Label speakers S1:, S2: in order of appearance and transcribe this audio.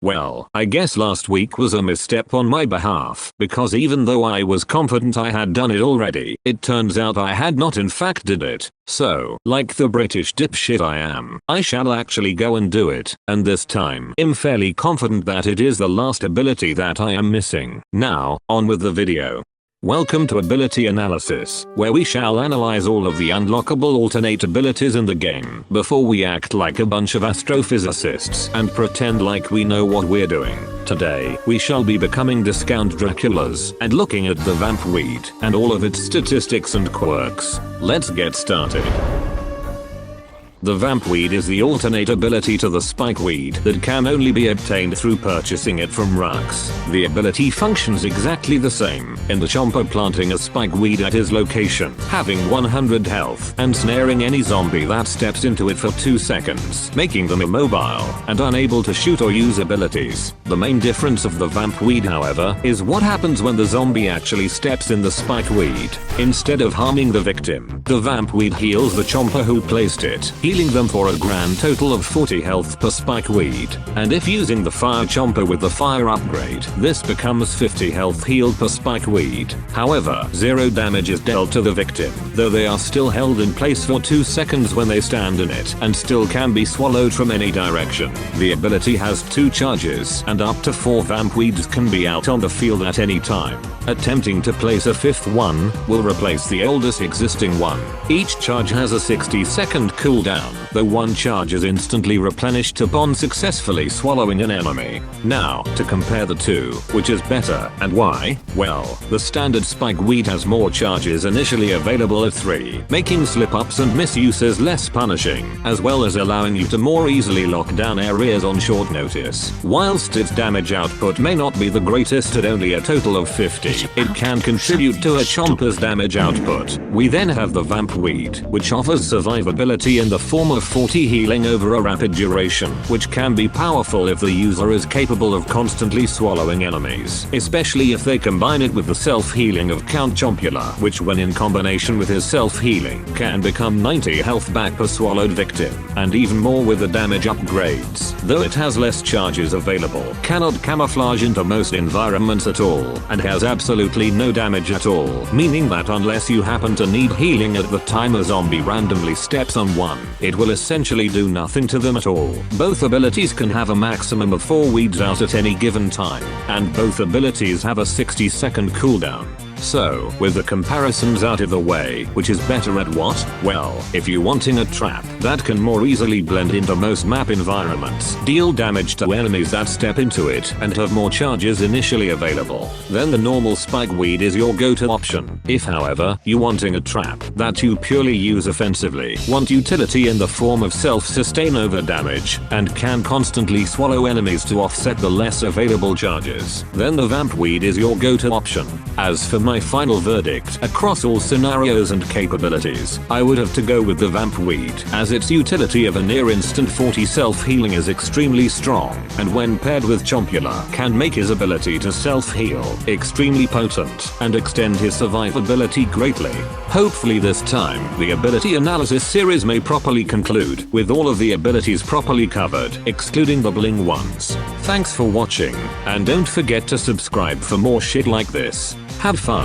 S1: Well, I guess last week was a misstep on my behalf, because even though I was confident I had done it already, it turns out I had not in fact did it. So, like the British dipshit I am, I shall actually go and do it, and this time I'm fairly confident that it is the last ability that I am missing. Now, on with the video. Welcome to Ability Analysis, where we shall analyze all of the unlockable alternate abilities in the game before we act like a bunch of astrophysicists and pretend like we know what we're doing. Today, we shall be becoming discount Draculas and looking at the Vampweed and all of its statistics and quirks. Let's get started. The Vampweed is the alternate ability to the Spikeweed that can only be obtained through purchasing it from Rux. The ability functions exactly the same, in the Chomper planting a Spikeweed at his location, having 100 health, and snaring any zombie that steps into it for 2 seconds, making them immobile and unable to shoot or use abilities. The main difference of the Vampweed, however, is what happens when the zombie actually steps in the Spikeweed. Instead of harming the victim, the Vampweed heals the Chomper who placed it, healing them for a grand total of 40 health per Spikeweed. And if using the Fire Chomper with the Fire upgrade, this becomes 50 health healed per Spikeweed. However, 0 damage is dealt to the victim, though they are still held in place for 2 seconds when they stand in it, and still can be swallowed from any direction. The ability has 2 charges, and up to 4 Vampweeds can be out on the field at any time. Attempting to place a 5th one will replace the oldest existing one. Each charge has a 60-second cooldown, though one charge is instantly replenished upon successfully swallowing an enemy. Now, to compare the two, which is better, and why? Well, the standard Spikeweed has more charges initially available at 3, making slip-ups and misuses less punishing, as well as allowing you to more easily lock down areas on short notice. Whilst its damage output may not be the greatest at only a total of 50, it can contribute to a Chomper's damage output. We then have the Vampweed, which offers survivability in the form of 40 healing over a rapid duration, which can be powerful if the user is capable of constantly swallowing enemies, especially if they combine it with the self-healing of Count Chompula, which when in combination with his self-healing can become 90 health back per swallowed victim, and even more with the damage upgrades. Though it has less charges available, cannot camouflage into most environments at all, and has absolutely no damage at all, meaning that unless you happen to need healing at the time a zombie randomly steps on one, it will essentially do nothing to them at all. Both abilities can have a maximum of 4 weeds out at any given time, and both abilities have a 60-second cooldown. So, with the comparisons out of the way, which is better at what? Well, if you're wanting a trap that can more easily blend into most map environments, deal damage to enemies that step into it, and have more charges initially available, then the normal Spikeweed is your go-to option. If however, you're wanting a trap that you purely use offensively, want utility in the form of self-sustain over damage, and can constantly swallow enemies to offset the less available charges, then the Vampweed is your go-to option. As for my final verdict, across all scenarios and capabilities, I would have to go with the Vampweed, as its utility of a near-instant 40 self-healing is extremely strong, and when paired with Chompula, can make his ability to self-heal extremely potent, and extend his survivability greatly. Hopefully this time, the ability analysis series may properly conclude, with all of the abilities properly covered, excluding the bling ones. Thanks for watching, and don't forget to subscribe for more shit like this. Have fun.